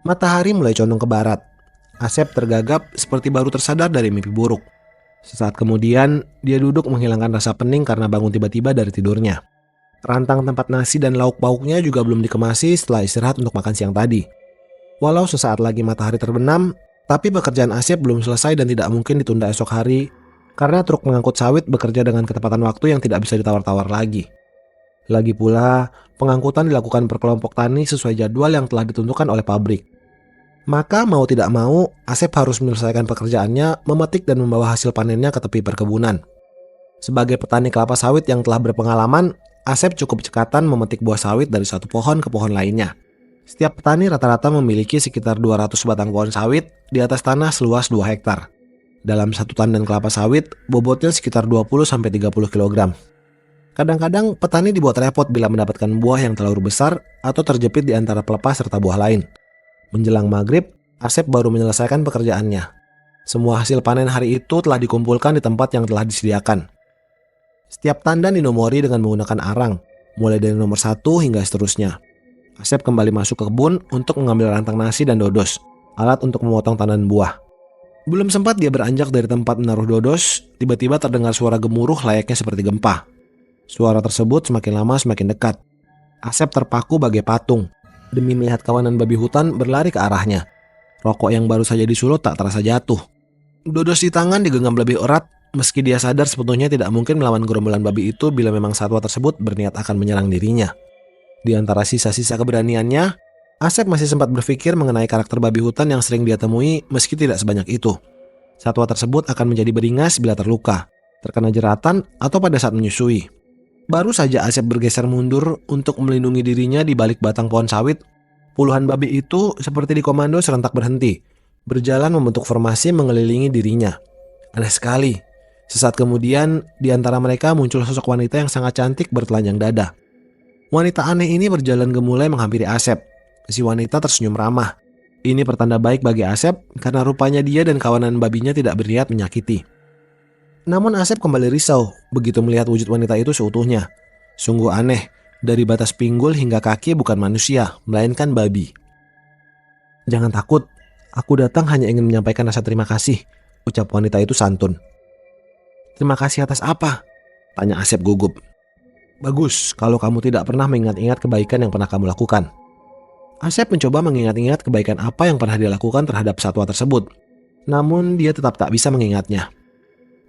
Matahari mulai condong ke barat. Asep tergagap seperti baru tersadar dari mimpi buruk. Sesaat kemudian, dia duduk menghilangkan rasa pening karena bangun tiba-tiba dari tidurnya. Rantang tempat nasi dan lauk pauknya juga belum dikemasi setelah istirahat untuk makan siang tadi. Walau sesaat lagi matahari terbenam, tapi pekerjaan Asep belum selesai dan tidak mungkin ditunda esok hari karena truk pengangkut sawit bekerja dengan ketepatan waktu yang tidak bisa ditawar-tawar lagi. Lagi pula, pengangkutan dilakukan per kelompok tani sesuai jadwal yang telah ditentukan oleh pabrik. Maka mau tidak mau, Asep harus menyelesaikan pekerjaannya, memetik dan membawa hasil panennya ke tepi perkebunan. Sebagai petani kelapa sawit yang telah berpengalaman, Asep cukup cekatan memetik buah sawit dari satu pohon ke pohon lainnya. Setiap petani rata-rata memiliki sekitar 200 batang pohon sawit di atas tanah seluas 2 hektar. Dalam satu tandan kelapa sawit, bobotnya sekitar 20-30 kg. Kadang-kadang petani dibuat repot bila mendapatkan buah yang terlalu besar atau terjepit di antara pelepah serta buah lain. Menjelang maghrib, Asep baru menyelesaikan pekerjaannya. Semua hasil panen hari itu telah dikumpulkan di tempat yang telah disediakan. Setiap tandan dinomori dengan menggunakan arang, mulai dari nomor 1 hingga seterusnya. Asep kembali masuk ke kebun untuk mengambil rantang nasi dan dodos, alat untuk memotong tandan buah. Belum sempat dia beranjak dari tempat menaruh dodos, tiba-tiba terdengar suara gemuruh layaknya seperti gempa. Suara tersebut semakin lama semakin dekat. Asep terpaku bagai patung, demi melihat kawanan babi hutan berlari ke arahnya. Rokok yang baru saja disulut tak terasa jatuh. Dodos di tangan digenggam lebih erat, meski dia sadar sebetulnya tidak mungkin melawan gerombolan babi itu bila memang satwa tersebut berniat akan menyerang dirinya. Di antara sisa-sisa keberaniannya, Asep masih sempat berpikir mengenai karakter babi hutan yang sering dia temui meski tidak sebanyak itu. Satwa tersebut akan menjadi beringas bila terluka, terkena jeratan, atau pada saat menyusui. Baru saja Asep bergeser mundur untuk melindungi dirinya di balik batang pohon sawit, puluhan babi itu seperti dikomando serentak berhenti, berjalan membentuk formasi mengelilingi dirinya. Aneh sekali. Sesaat kemudian, di antara mereka muncul sosok wanita yang sangat cantik bertelanjang dada. Wanita aneh ini berjalan gemulai menghampiri Asep. Si wanita tersenyum ramah. Ini pertanda baik bagi Asep karena rupanya dia dan kawanan babinya tidak berniat menyakiti. Namun Asep kembali risau begitu melihat wujud wanita itu seutuhnya. Sungguh aneh, dari batas pinggul hingga kaki bukan manusia, melainkan babi. "Jangan takut, aku datang hanya ingin menyampaikan rasa terima kasih," ucap wanita itu santun. "Terima kasih atas apa?" tanya Asep gugup. "Bagus kalau kamu tidak pernah mengingat-ingat kebaikan yang pernah kamu lakukan." Asep mencoba mengingat-ingat kebaikan apa yang pernah dia lakukan terhadap satwa tersebut. Namun dia tetap tak bisa mengingatnya.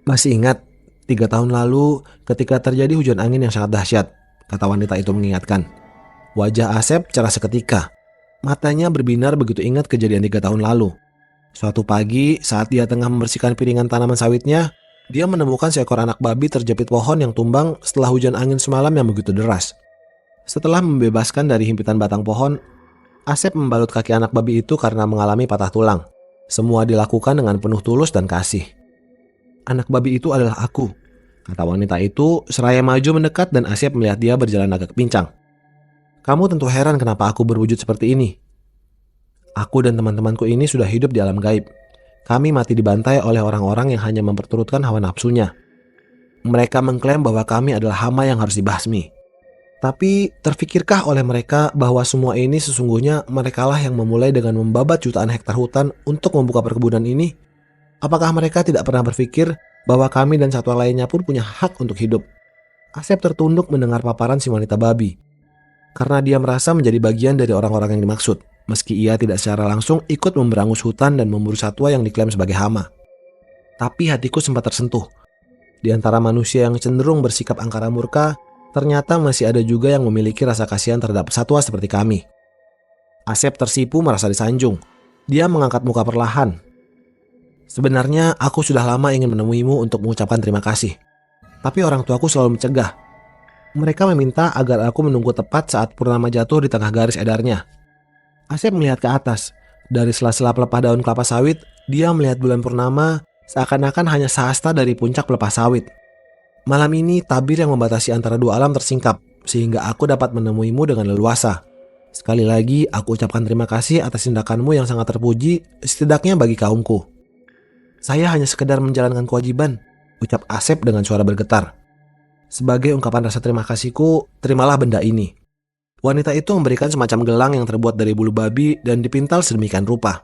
"Masih ingat, 3 tahun lalu ketika terjadi hujan angin yang sangat dahsyat," kata wanita itu mengingatkan. Wajah Asep cerah seketika. Matanya berbinar begitu ingat kejadian 3 tahun lalu. Suatu pagi saat dia tengah membersihkan piringan tanaman sawitnya, dia menemukan seekor anak babi terjepit pohon yang tumbang setelah hujan angin semalam yang begitu deras. Setelah membebaskan dari himpitan batang pohon, Asep membalut kaki anak babi itu karena mengalami patah tulang. Semua dilakukan dengan penuh tulus dan kasih. "Anak babi itu adalah aku," kata wanita itu seraya maju mendekat dan Asep melihat dia berjalan agak pincang. "Kamu tentu heran kenapa aku berwujud seperti ini. Aku dan teman-temanku ini sudah hidup di alam gaib. Kami mati dibantai oleh orang-orang yang hanya memperturutkan hawa nafsunya. Mereka mengklaim bahwa kami adalah hama yang harus dibasmi. Tapi terfikirkah oleh mereka bahwa semua ini sesungguhnya merekalah yang memulai dengan membabat jutaan hektar hutan untuk membuka perkebunan ini? Apakah mereka tidak pernah berpikir bahwa kami dan satwa lainnya pun punya hak untuk hidup?" Asep tertunduk mendengar paparan si wanita babi. Karena dia merasa menjadi bagian dari orang-orang yang dimaksud, meski ia tidak secara langsung ikut memberangus hutan dan memburu satwa yang diklaim sebagai hama. Tapi hatiku sempat tersentuh. Di antara manusia yang cenderung bersikap angkara murka, ternyata masih ada juga yang memiliki rasa kasihan terhadap satwa seperti kami. Asep tersipu merasa disanjung. Dia mengangkat muka perlahan. "Sebenarnya aku sudah lama ingin menemuimu untuk mengucapkan terima kasih. Tapi orang tuaku selalu mencegah. Mereka meminta agar aku menunggu tepat saat purnama jatuh di tengah garis edarnya." Asep melihat ke atas. Dari sela-sela pelepah daun kelapa sawit, dia melihat bulan purnama seakan-akan hanya sehasta dari puncak pelepah sawit. "Malam ini tabir yang membatasi antara dua alam tersingkap, sehingga aku dapat menemuimu dengan leluasa. Sekali lagi aku ucapkan terima kasih atas tindakanmu yang sangat terpuji, setidaknya bagi kaumku." "Saya hanya sekedar menjalankan kewajiban," ucap Asep dengan suara bergetar. "Sebagai ungkapan rasa terima kasihku, terimalah benda ini." Wanita itu memberikan semacam gelang yang terbuat dari bulu babi dan dipintal sedemikian rupa.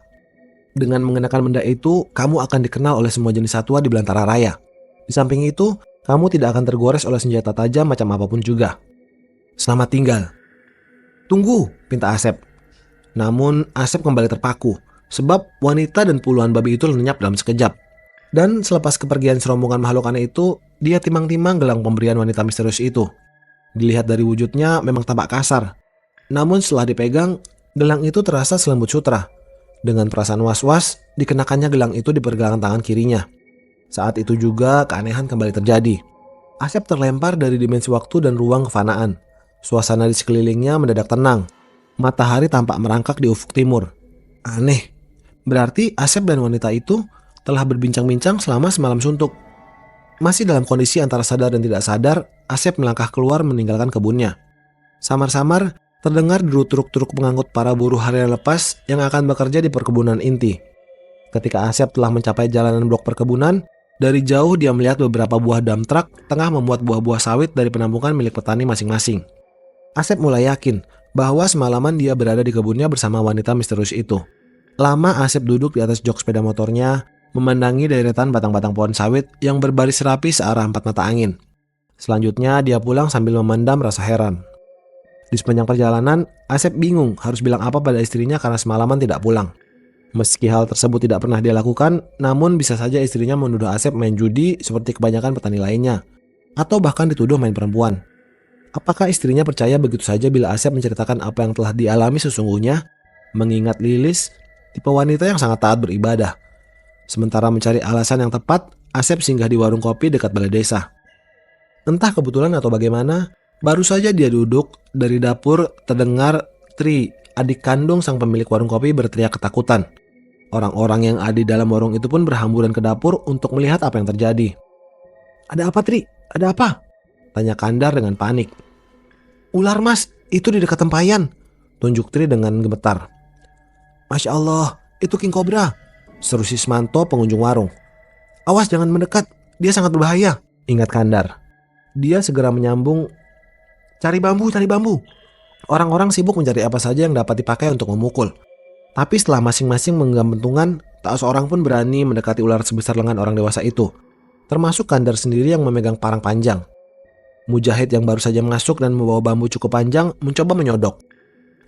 Dengan mengenakan benda itu, kamu akan dikenal oleh semua jenis satwa di belantara raya. Di samping itu, kamu tidak akan tergores oleh senjata tajam macam apapun juga. Selamat tinggal. Tunggu, pinta Asep. Namun Asep kembali terpaku, sebab wanita dan puluhan babi itu lenyap dalam sekejap. Dan selepas kepergian serombongan makhluk aneh itu, dia timang-timang gelang pemberian wanita misterius itu. Dilihat dari wujudnya memang tampak kasar. Namun setelah dipegang, gelang itu terasa selembut sutra. Dengan perasaan was-was, dikenakannya gelang itu di pergelangan tangan kirinya. Saat itu juga keanehan kembali terjadi. Asep terlempar dari dimensi waktu dan ruang kefanaan. Suasana di sekelilingnya mendadak tenang. Matahari tampak merangkak di ufuk timur. Aneh, berarti Asep dan wanita itu telah berbincang-bincang selama semalam suntuk. Masih dalam kondisi antara sadar dan tidak sadar, Asep melangkah keluar meninggalkan kebunnya. Samar-samar terdengar deru truk-truk pengangkut para buruh harian lepas yang akan bekerja di perkebunan inti. Ketika Asep telah mencapai jalanan blok perkebunan, dari jauh dia melihat beberapa buah dump truck tengah memuat buah-buah sawit dari penampungan milik petani masing-masing. Asep mulai yakin bahwa semalaman dia berada di kebunnya bersama wanita misterius itu. Lama Asep duduk di atas jok sepeda motornya, memandangi deretan batang-batang pohon sawit yang berbaris rapi searah empat mata angin. Selanjutnya dia pulang sambil memendam rasa heran. Di sepanjang perjalanan, Asep bingung harus bilang apa pada istrinya karena semalaman tidak pulang. Meski hal tersebut tidak pernah dia lakukan, namun bisa saja istrinya menuduh Asep main judi seperti kebanyakan petani lainnya, atau bahkan dituduh main perempuan. Apakah istrinya percaya begitu saja bila Asep menceritakan apa yang telah dialami sesungguhnya? Mengingat Lilis, tipe wanita yang sangat taat beribadah. Sementara mencari alasan yang tepat, Asep singgah di warung kopi dekat balai desa. Entah kebetulan atau bagaimana, baru saja dia duduk, dari dapur terdengar Tri, adik kandung sang pemilik warung kopi, berteriak ketakutan. Orang-orang yang ada di dalam warung itu pun berhamburan ke dapur untuk melihat apa yang terjadi. "Ada apa, Tri? Ada apa?" tanya Kandar dengan panik. "Ular, Mas, itu di dekat tempayan," tunjuk Tri dengan gemetar. "Masya Allah, itu King Cobra," seru Sismanto pengunjung warung. "Awas jangan mendekat, dia sangat berbahaya," ingat Kandar. Dia segera menyambung, cari bambu. Orang-orang sibuk mencari apa saja yang dapat dipakai untuk memukul. Tapi setelah masing-masing menggenggam bentungan, tak seorang pun berani mendekati ular sebesar lengan orang dewasa itu. Termasuk Kandar sendiri yang memegang parang panjang. Mujahid yang baru saja masuk dan membawa bambu cukup panjang mencoba menyodok.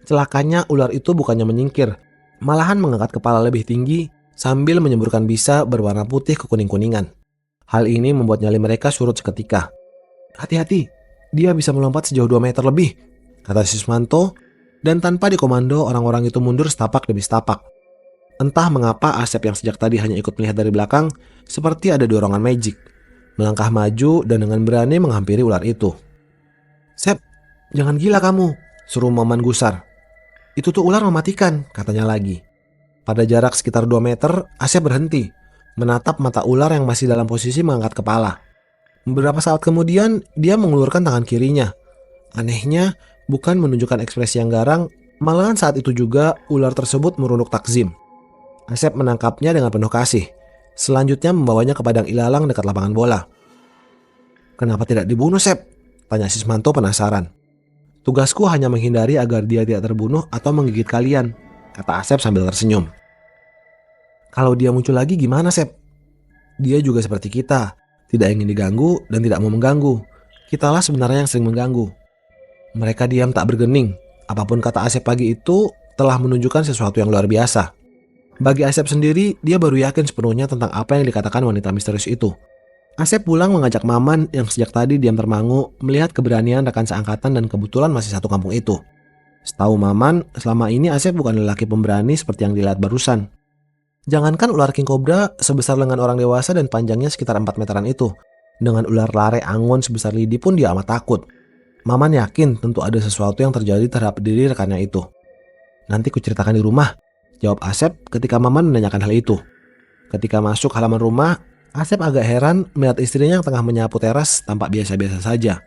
Celakanya ular itu bukannya menyingkir, malahan mengangkat kepala lebih tinggi sambil menyemburkan bisa berwarna putih ke kuning-kuningan. Hal ini membuat nyali mereka surut seketika. "Hati-hati, dia bisa melompat sejauh 2 meter lebih," kata Sismanto, dan tanpa dikomando orang-orang itu mundur setapak demi setapak. Entah mengapa Asep yang sejak tadi hanya ikut melihat dari belakang, seperti ada dorongan magic. Melangkah maju dan dengan berani menghampiri ular itu. "Sep, jangan gila kamu," seru Maman gusar. "Itu tuh ular mematikan," katanya lagi. Pada jarak sekitar 2 meter, Asep berhenti, menatap mata ular yang masih dalam posisi mengangkat kepala. Beberapa saat kemudian, dia mengulurkan tangan kirinya. Anehnya, bukan menunjukkan ekspresi yang garang, malahan saat itu juga ular tersebut merunduk takzim. Asep menangkapnya dengan penuh kasih. Selanjutnya membawanya ke padang ilalang dekat lapangan bola. "Kenapa tidak dibunuh, Sep?" tanya Sismanto penasaran. "Tugasku hanya menghindari agar dia tidak terbunuh atau menggigit kalian," kata Asep sambil tersenyum. "Kalau dia muncul lagi gimana, Sep?" "Dia juga seperti kita, tidak ingin diganggu dan tidak mau mengganggu. Kitalah sebenarnya yang sering mengganggu." Mereka diam tak bergeming. Apapun kata Asep pagi itu telah menunjukkan sesuatu yang luar biasa. Bagi Asep sendiri, dia baru yakin sepenuhnya tentang apa yang dikatakan wanita misterius itu. Asep pulang mengajak Maman yang sejak tadi diam termangu melihat keberanian rekan seangkatan dan kebetulan masih satu kampung itu. Setahu Maman, selama ini Asep bukan lelaki pemberani seperti yang dilihat barusan. Jangankan ular King Cobra sebesar lengan orang dewasa dan panjangnya sekitar 4 meteran itu. Dengan ular lare angon sebesar lidi pun dia amat takut. Maman yakin tentu ada sesuatu yang terjadi terhadap diri rekannya itu. "Nanti kuceritakan di rumah," jawab Asep ketika Maman menanyakan hal itu. Ketika masuk halaman rumah, Asep agak heran melihat istrinya yang tengah menyapu teras tampak biasa-biasa saja.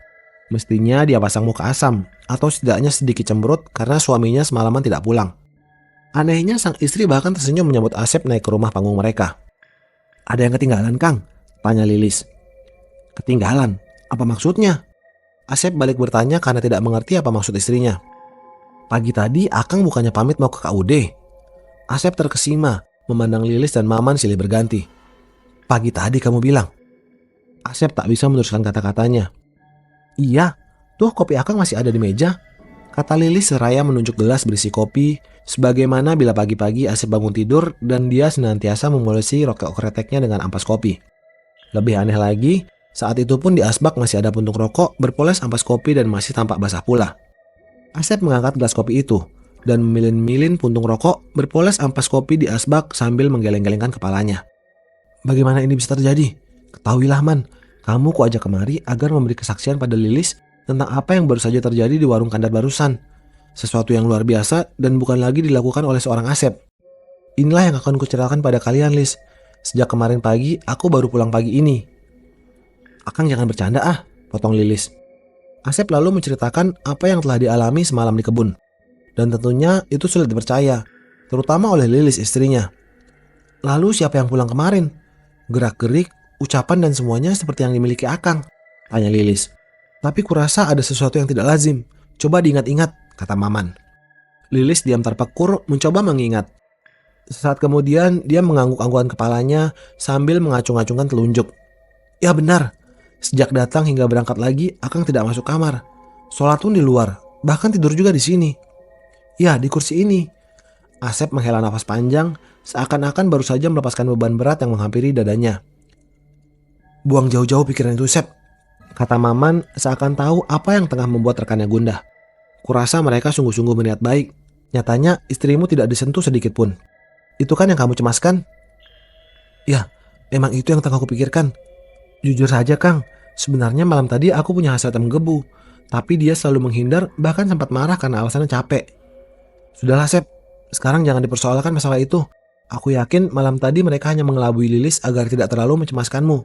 Mestinya dia pasang muka asam, atau setidaknya sedikit cemberut karena suaminya semalaman tidak pulang. Anehnya sang istri bahkan tersenyum menyambut Asep naik ke rumah panggung mereka. "Ada yang ketinggalan, Kang?" tanya Lilis. "Ketinggalan? Apa maksudnya?" Asep balik bertanya karena tidak mengerti apa maksud istrinya. Pagi tadi Akang bukannya pamit mau ke KUD? Asep terkesima memandang Lilis dan Maman silih berganti. Pagi tadi kamu bilang. Asep tak bisa meneruskan kata-katanya. Iya, tuh kopi Akang masih ada di meja, kata Lilis seraya menunjuk gelas berisi kopi, sebagaimana bila pagi-pagi Asep bangun tidur dan dia senantiasa memolesi rokok kreteknya dengan ampas kopi. Lebih aneh lagi, saat itu pun di asbak masih ada puntung rokok berpoles ampas kopi dan masih tampak basah pula. Asep mengangkat gelas kopi itu dan memilin-milin puntung rokok berpoles ampas kopi di asbak sambil menggeleng-gelengkan kepalanya. Bagaimana ini bisa terjadi? Ketahuilah Man, kamu kuajak kemari agar memberi kesaksian pada Lilis tentang apa yang baru saja terjadi di warung Kandar barusan. Sesuatu yang luar biasa dan bukan lagi dilakukan oleh seorang Asep. Inilah yang akan kuceritakan pada kalian, Lis. Sejak kemarin pagi, aku baru pulang pagi ini. Akang jangan bercanda ah, potong Lilis. Asep lalu menceritakan apa yang telah dialami semalam di kebun. Dan tentunya itu sulit dipercaya, terutama oleh Lilis istrinya. Lalu siapa yang pulang kemarin? Gerak-gerik, ucapan dan semuanya seperti yang dimiliki Akang, tanya Lilis. Tapi kurasa ada sesuatu yang tidak lazim. Coba diingat-ingat, kata Maman. Lilis diam terpekur mencoba mengingat. Sesaat kemudian dia mengangguk-anggukan kepalanya sambil mengacung-acungkan telunjuk. Ya benar, sejak datang hingga berangkat lagi Akang tidak masuk kamar. Sholat pun di luar, bahkan tidur juga di sini. Ya, di kursi ini. Asep menghela nafas panjang, seakan-akan baru saja melepaskan beban berat yang menghampiri dadanya. Buang jauh-jauh pikiran itu, Sep, kata Maman seakan tahu apa yang tengah membuat rekannya gundah. Kurasa mereka sungguh-sungguh berniat baik. Nyatanya istrimu tidak disentuh sedikit pun. Itu kan yang kamu cemaskan? Ya, memang itu yang tengah kupikirkan. Jujur saja Kang, sebenarnya malam tadi aku punya hasrat menggebu. Tapi dia selalu menghindar, bahkan sempat marah karena alasannya capek. Sudahlah Sep, sekarang jangan dipersoalkan masalah itu. Aku yakin malam tadi mereka hanya mengelabui Lilis agar tidak terlalu mencemaskanmu.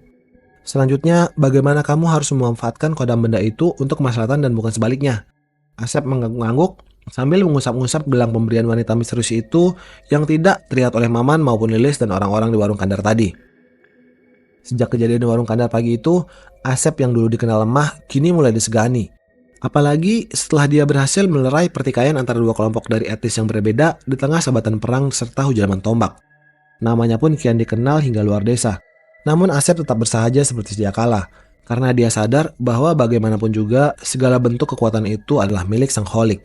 Selanjutnya, bagaimana kamu harus memanfaatkan kodam benda itu untuk kemaslahatan dan bukan sebaliknya. Asep mengangguk-angguk sambil mengusap-ngusap gelang pemberian wanita misterius itu yang tidak terlihat oleh Maman maupun Lilis dan orang-orang di warung Kandar tadi. Sejak kejadian di warung Kandar pagi itu, Asep yang dulu dikenal lemah kini mulai disegani. Apalagi setelah dia berhasil melerai pertikaian antara dua kelompok dari etnis yang berbeda di tengah sabatan perang serta hujaman tombak. Namanya pun kian dikenal hingga luar desa. Namun Asep tetap bersahaja seperti sedia kala, karena dia sadar bahwa bagaimanapun juga segala bentuk kekuatan itu adalah milik sang Holik.